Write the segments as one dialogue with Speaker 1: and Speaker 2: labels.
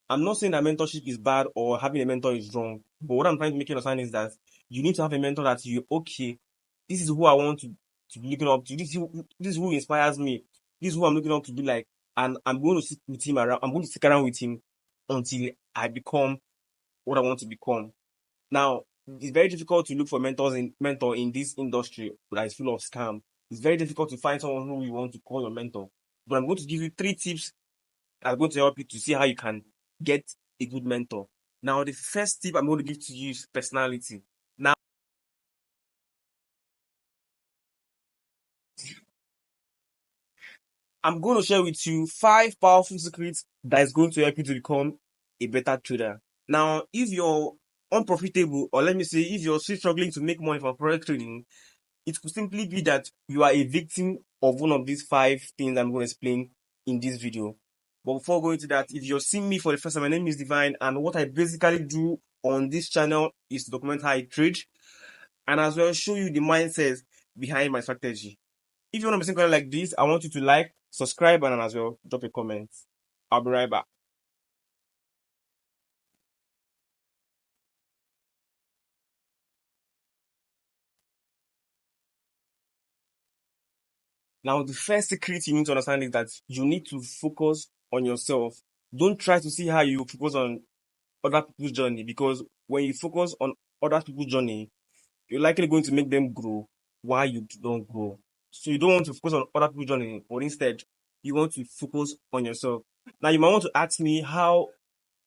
Speaker 1: I'm not saying that mentorship is bad or having a mentor is wrong, but what I'm trying to make you understand is that you need to have a mentor that you okay. This is who I want to be looking up to. This is who inspires me. This is who I'm looking up to be like, and I'm going to sit with him around. I'm going to stick around with him until I become what I want to become. Now, it's very difficult to look for mentor in this industry that is full of scam. It's very difficult to find someone who you want to call your mentor. But I'm going to give you 3 tips that are going to help you to see how you can get a good mentor. Now, the first tip I'm going to give to you is personality. Now, I'm going to share with you 5 powerful secrets that is going to help you to become a better trader. Now, if you're unprofitable, or let me say, if you're still struggling to make money from forex trading, it could simply be that you are a victim of one of these 5 things I'm going to explain in this video. But before going to that, if you're seeing me for the first time, my name is Divine, and what I basically do on this channel is to document how I trade and as well show you the mindset behind my strategy. If you want to be seeing content like this, I want you to like, subscribe, and as well drop a comment. I'll be right back. Now, the first secret you need to understand is that you need to focus on yourself. Don't try to see how you focus on other people's journey, because when you focus on other people's journey, you're likely going to make them grow while you don't grow. So you don't want to focus on other people's journey, but instead you want to focus on yourself. Now you might want to ask me, how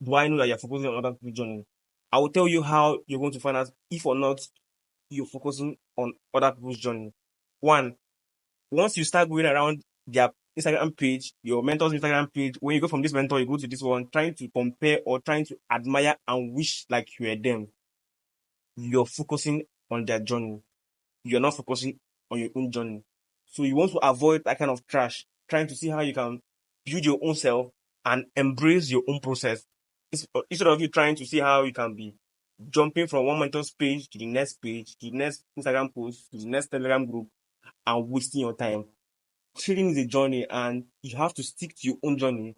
Speaker 1: do I know that you're focusing on other people's journey? I will tell you how you're going to find out if or not you're focusing on other people's journey. One, once you start going around their Instagram page, your mentor's Instagram page, when you go from this mentor, you go to this one, trying to compare or trying to admire and wish like you were them, you're focusing on their journey. You're not focusing on your own journey. So you want to avoid that kind of trash, trying to see how you can build your own self and embrace your own process. Instead of you trying to see how you can be jumping from one mentor's page to the next page, to the next Instagram post, to the next Telegram group, and wasting your time. Trading is a journey, and you have to stick to your own journey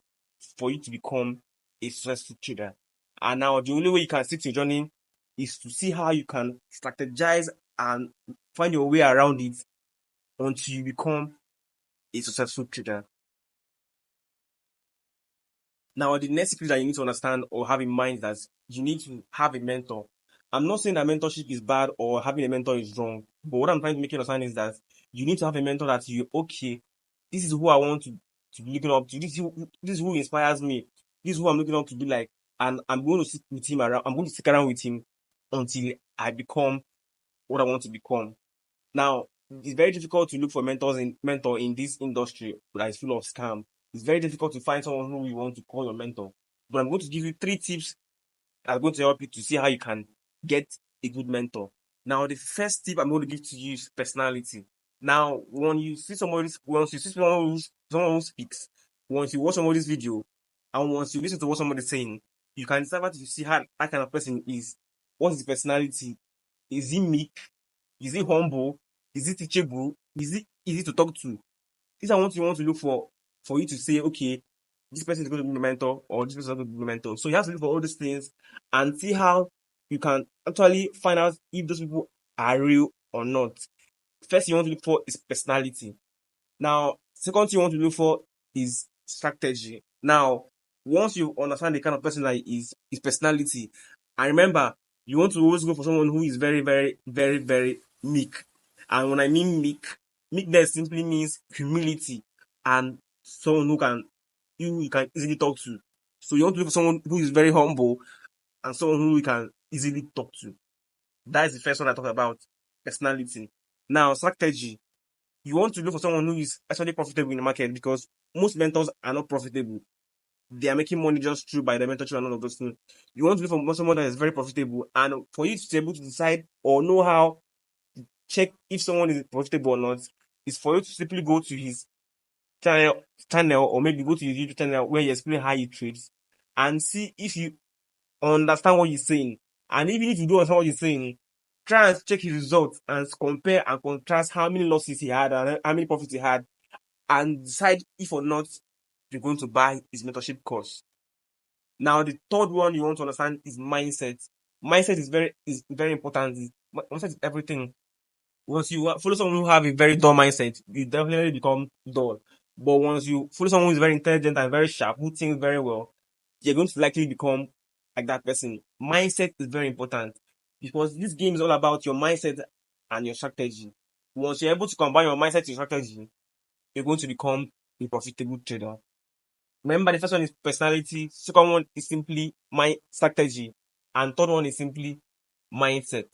Speaker 1: for you to become a successful trader. And now the only way you can stick to your journey is to see how you can strategize and find your way around it until you become a successful trader. Now, the next secret that you need to understand or have in mind is that you need to have a mentor. I'm not saying that mentorship is bad or having a mentor is wrong, but what I'm trying to make you understand is that you need to have a mentor that you okay. This is who I want to be looking up to. This is who inspires me. This is who I'm looking up to be like, and I'm going to sit with him around. I'm going to stick around with him until I become what I want to become. Now, it's very difficult to look for mentor in this industry that is full of scam. It's very difficult to find someone who you want to call your mentor. But I'm going to give you 3 tips that are going to help you to see how you can get a good mentor. Now, the first tip I'm going to give to you is personality. Now, once you see someone who speaks, once you watch somebody's video, and once you listen to what somebody's saying, you can decide to see how that kind of person is. What's his personality? Is he meek? Is he humble? Is he teachable? Is he easy to talk to? These are what you want to look for you to say, okay, this person is going to be my mentor or this person is going to be my mentor. So you have to look for all these things and see how you can actually find out if those people are real or not. First, you want to look for is personality. Now, second thing you want to look for is strategy. Now, once you understand the kind of person that is his personality, and remember, you want to always go for someone who is very, very, very, very meek. And when I mean meek, meekness simply means humility and someone you can easily talk to. So you want to look for someone who is very humble and someone who you can easily talk to. That is the first one I talk about, personality. Now, strategy. You want to look for someone who is actually profitable in the market, because most mentors are not profitable. They are making money just through by the mentorship and all of those things. You want to look for someone that is very profitable, and for you to be able to decide or know how to check if someone is profitable or not, is for you to simply go to his channel or maybe go to his YouTube channel where he explains how he trades and see if you understand what he's saying. And even if you don't understand what he's saying, try and check his results and compare and contrast how many losses he had and how many profits he had, and decide if or not you're going to buy his mentorship course. Now, the third one you want to understand is mindset. Mindset is very important. Mindset is everything. Once you follow someone who have a very dull mindset, you definitely become dull. But once you follow someone who is very intelligent and very sharp, who thinks very well, you're going to likely become like that person. Mindset is very important because this game is all about your mindset and your strategy. Once you're able to combine your mindset and your strategy, you're going to become a profitable trader. Remember, the first one is personality, second one is simply my strategy, and third one is simply mindset.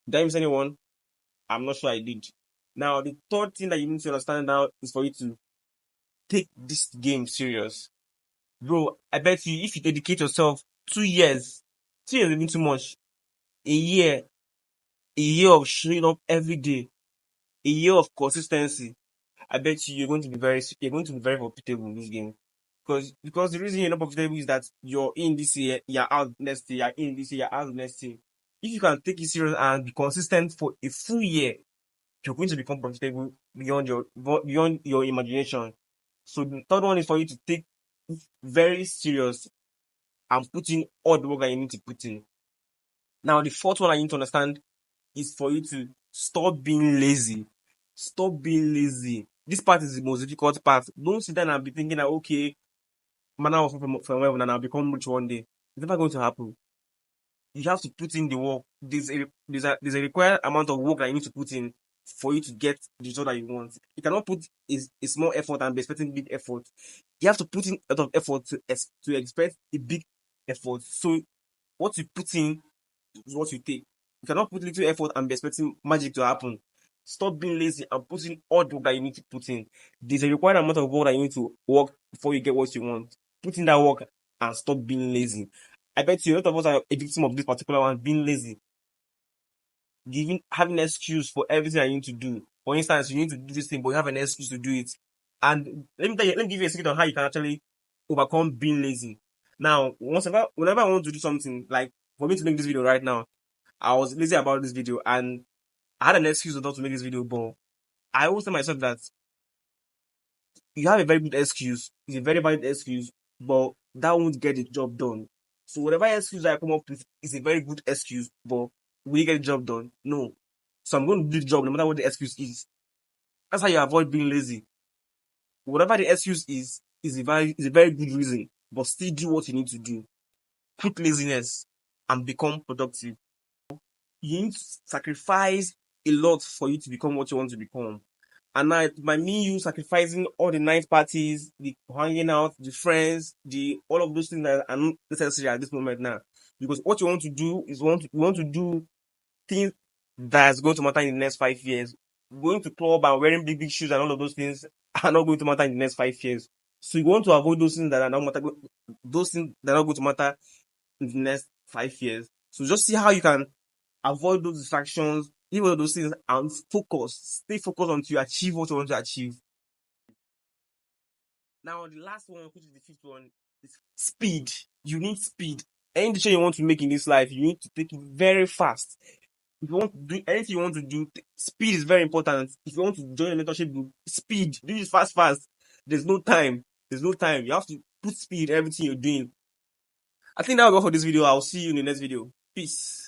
Speaker 1: Did I miss anyone? I'm not sure I did. Now, the third thing that you need to understand now is for you to take this game serious. Bro, I bet you if you dedicate yourself 2 years, 2 years is even too much. A year, a year of showing up every day, a year of consistency. I bet you you're going to be very profitable in this game. Because the reason you're not profitable is that you're in this year, you're out next year, you're in this year, you're out next year. If you can take it serious and be consistent for a full year, you're going to become profitable beyond your imagination. So the third one is for you to take it very serious and put in all the work that you need to put in. Now, the fourth one I need to understand is for you to stop being lazy. Stop being lazy. This part is the most difficult part. Don't sit down and be thinking that, okay, man, I will from heaven and I'll become rich one day. It's never going to happen. You have to put in the work. There's a required amount of work that you need to put in for you to get the result that you want. You cannot put a small effort and be expecting big effort. You have to put in a lot of effort to expect a big effort. So what you put in is what you take. You cannot put little effort and be expecting magic to happen. Stop being lazy and put in all the work that you need to put in. There's a required amount of work that you need to work before you get what you want. Put in that work and stop being lazy. I bet you a lot of us are a victim of this particular one, being lazy, having an excuse for everything I need to do. For instance, you need to do this thing, but you have an excuse to do it. And let me give you a secret on how you can actually overcome being lazy. Now, whenever I want to do something, like for me to make this video right now, I was lazy about this video and I had an excuse not to make this video, but I always tell myself that you have a very good excuse, it's a very valid excuse, but that won't get the job done. So whatever excuse I come up with is a very good excuse, but will you get the job done? No. So I'm going to do the job no matter what the excuse is. That's how you avoid being lazy. Whatever the excuse is a very good reason, but still do what you need to do. Quit laziness and become productive. You need to sacrifice a lot for you to become what you want to become. And now it might mean you sacrificing all the night parties, the hanging out, the friends, the all of those things that are not necessary at this moment now. Because what you want to do is you want to do things that's going to matter in the next 5 years. Going to club and wearing big shoes and all of those things are not going to matter in the next 5 years. So you want to avoid those things that are not matter, those things that are not going to matter in the next 5 years. So just see how you can avoid those distractions, leave all those things and focus. Stay focused until you achieve what you want to achieve. Now, the last one, which is the fifth one, is speed. You need speed. Any decision you want to make in this life, you need to take it very fast. If you want to do anything you want to do, speed is very important. If you want to join a mentorship group, speed. Do it fast, fast. There's no time. There's no time. You have to put speed in everything you're doing. I think that will go for this video. I'll see you in the next video. Peace.